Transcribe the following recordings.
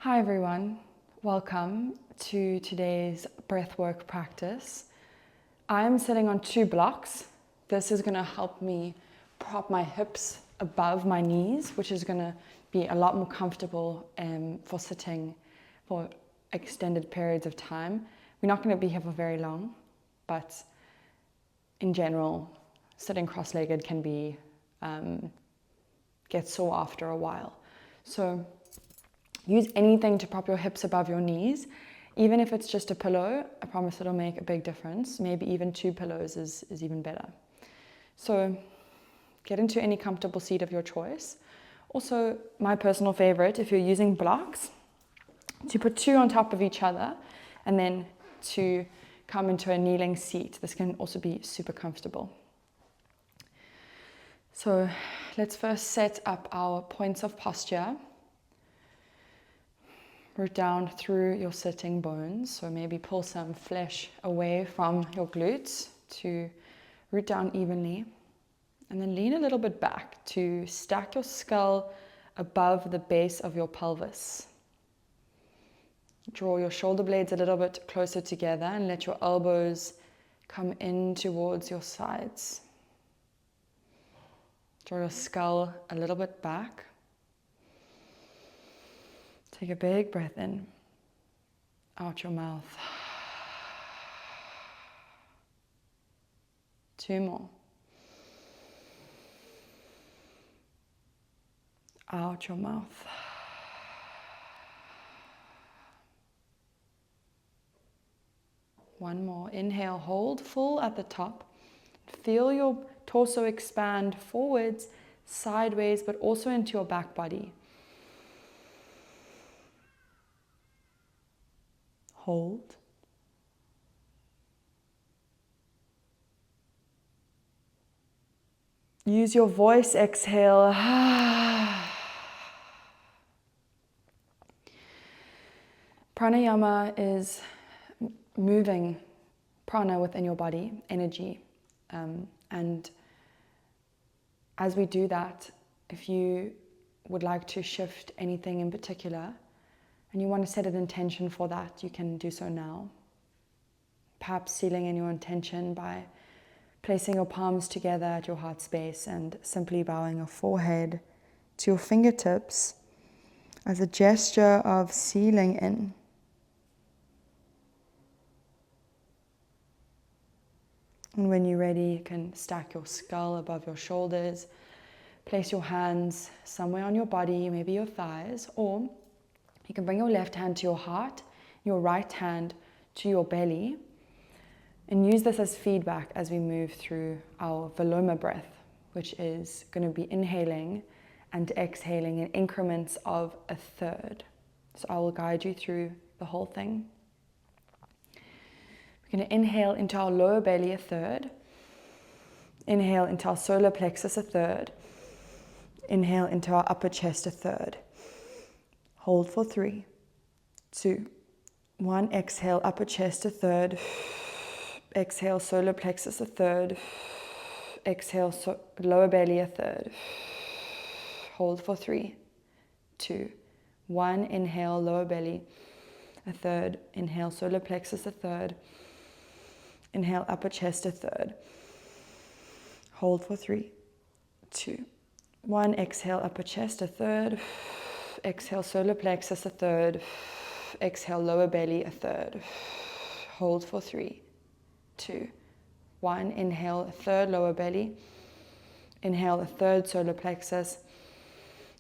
Hi everyone, welcome to today's breathwork practice. I'm sitting on 2 blocks. This is going to help me prop my hips above my knees, which is going to be a lot more comfortable for sitting for extended periods of time. We're not going to be here for very long, but in general, sitting cross-legged can be get sore after a while. So use anything to prop your hips above your knees, even if it's just a pillow. I promise it'll make a big difference. Maybe even 2 pillows is even better. So get into any comfortable seat of your choice. Also, my personal favorite, if you're using blocks, to put 2 on top of each other and then to come into a kneeling seat. This can also be super comfortable. So let's first set up our points of posture. Root down through your sitting bones. So maybe pull some flesh away from your glutes to root down evenly. And then lean a little bit back to stack your skull above the base of your pelvis. Draw your shoulder blades a little bit closer together and let your elbows come in towards your sides. Draw your skull a little bit back. Take a big breath in, out your mouth. 2 more. Out your mouth. One more. Inhale, hold full at the top. Feel your torso expand forwards, sideways, but also into your back body. Hold. Use your voice, exhale. Pranayama is moving prana within your body, energy. And as we do that, if you would like to shift anything in particular, and you want to set an intention for that, you can do so now. Perhaps sealing in your intention by placing your palms together at your heart space and simply bowing your forehead to your fingertips as a gesture of sealing in. And when you're ready, you can stack your skull above your shoulders, place your hands somewhere on your body, maybe your thighs, or you can bring your left hand to your heart, your right hand to your belly, and use this as feedback as we move through our Viloma breath, which is going to be inhaling and exhaling in increments of 1/3. So I will guide you through the whole thing. We're going to inhale into our lower belly 1/3. Inhale into our solar plexus 1/3. Inhale into our upper chest 1/3. Hold for 3, 2, 1. Exhale, upper chest 1/3. Exhale, solar plexus 1/3. Exhale, lower belly 1/3. Hold for 3, 2, 1. Inhale, lower belly 1/3. Inhale, solar plexus 1/3. Inhale, upper chest 1/3. Hold for 3, 2, 1. Exhale, upper chest 1/3. Exhale, solar plexus 1/3. Exhale, lower belly 1/3. Hold for 3, 2, 1. Inhale 1/3 lower belly. Inhale 1/3 solar plexus.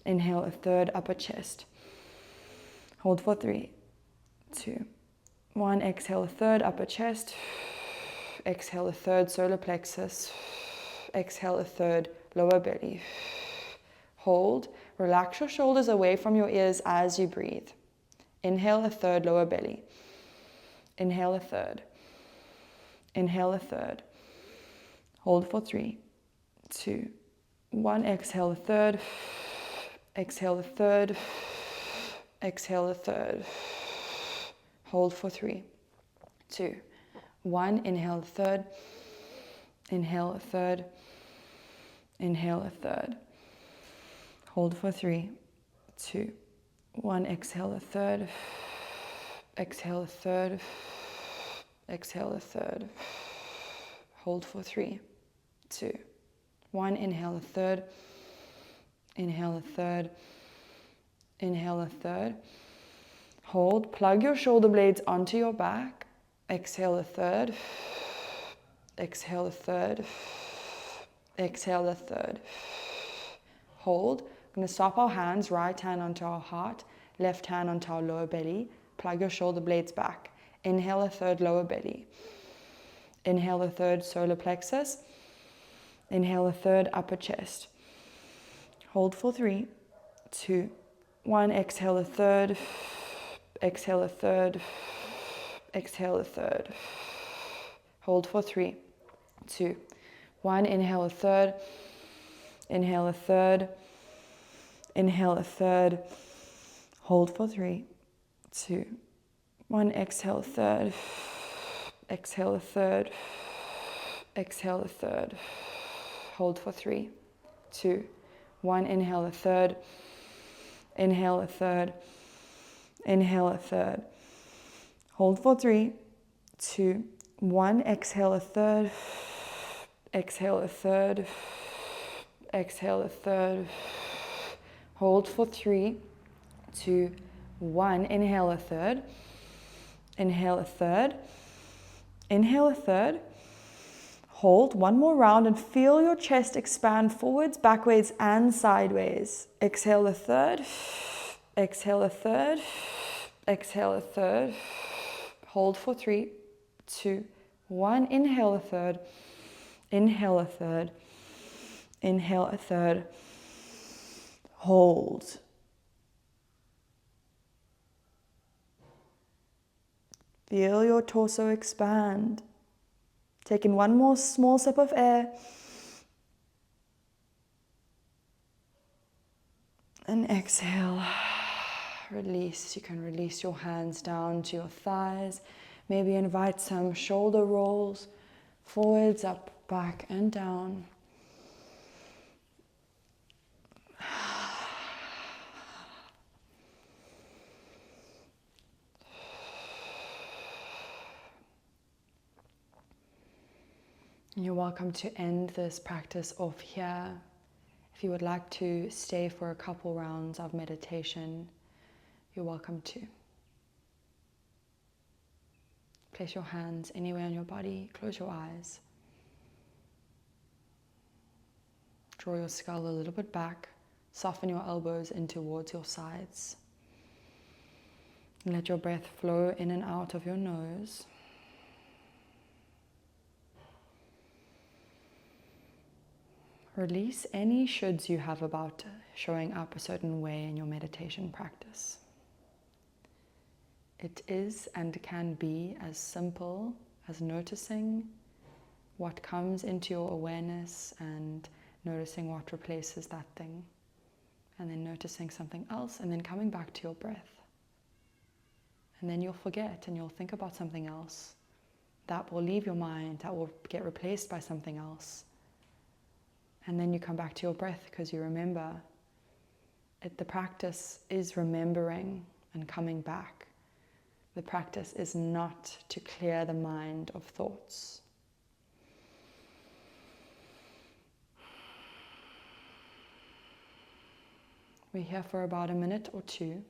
Inhale 1/3 upper chest. Hold for 3, 2, 1. Exhale 1/3 upper chest. Exhale 1/3 solar plexus. Exhale 1/3 lower belly. Hold. Relax your shoulders away from your ears as you breathe. Inhale 1/3 lower belly. Inhale 1/3. Inhale 1/3. Hold for 3, 2, 1. Exhale 1/3. Exhale 1/3. Exhale 1/3. Hold for 3, 2, 1. Inhale 1/3. Inhale 1/3. Inhale 1/3. Hold for 3, 2, 1, exhale a third, exhale a third, exhale a third. Hold for 3, 2, 1, inhale a third, inhale a third, inhale a third. Hold, plug your shoulder blades onto your back, exhale a third, exhale a third, exhale a third. Hold. We're going to swap our hands, right hand onto our heart, left hand onto our lower belly. Plug your shoulder blades back. Inhale a third, lower belly. Inhale a third, solar plexus. Inhale a third, upper chest. Hold for 3, 2, 1. Exhale a third, exhale a third, exhale a third. Hold for 3, 2, 1. Inhale a third, inhale a third, inhale a third. Hold for 3, 2, 1. Exhale a third, exhale a third, exhale a third. Hold for 3, 2, 1. Inhale a third, inhale a third, inhale a third. Hold for 3, 2, 1. Exhale a third, exhale a third, exhale a third. Hold for 3, 2, 1. Inhale a third, inhale a third, inhale a third. Hold one more round and feel your chest expand forwards, backwards, and sideways. Exhale a third, exhale a third, exhale a third. Hold for 3, 2, 1. Inhale a third, inhale a third, inhale a third. Hold. Feel your torso expand. Take in one more small sip of air. And exhale. Release. You can release your hands down to your thighs. Maybe invite some shoulder rolls. Forwards, up, back, and down. You're welcome to end this practice off here. If you would like to stay for a couple rounds of meditation, you're welcome to. Place your hands anywhere on your body, close your eyes. Draw your skull a little bit back, soften your elbows in towards your sides. And let your breath flow in and out of your nose. Release any shoulds you have about showing up a certain way in your meditation practice. It is and can be as simple as noticing what comes into your awareness and noticing what replaces that thing, and then noticing something else, and then coming back to your breath. And then you'll forget and you'll think about something else. That will leave your mind, that will get replaced by something else. And then you come back to your breath because you remember. The practice is remembering and coming back. The practice is not to clear the mind of thoughts. We're here for about a minute or two.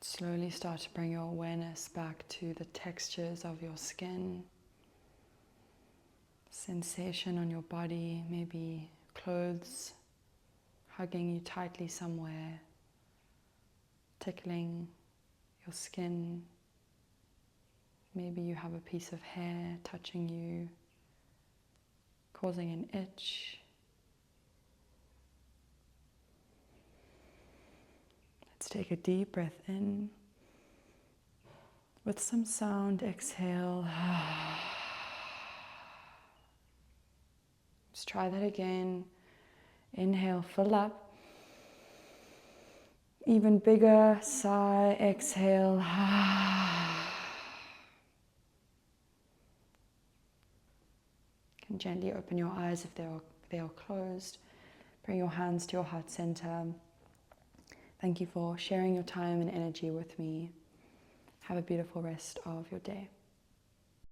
Slowly start to bring your awareness back to the textures of your skin. Sensation on your body, maybe clothes hugging you tightly somewhere, tickling your skin. Maybe you have a piece of hair touching you, causing an itch. Let's take a deep breath in. With some sound, exhale. Let's try that again. Inhale, fill up. Even bigger, sigh, exhale. You can gently open your eyes if they are closed. Bring your hands to your heart center. Thank you for sharing your time and energy with me. Have a beautiful rest of your day.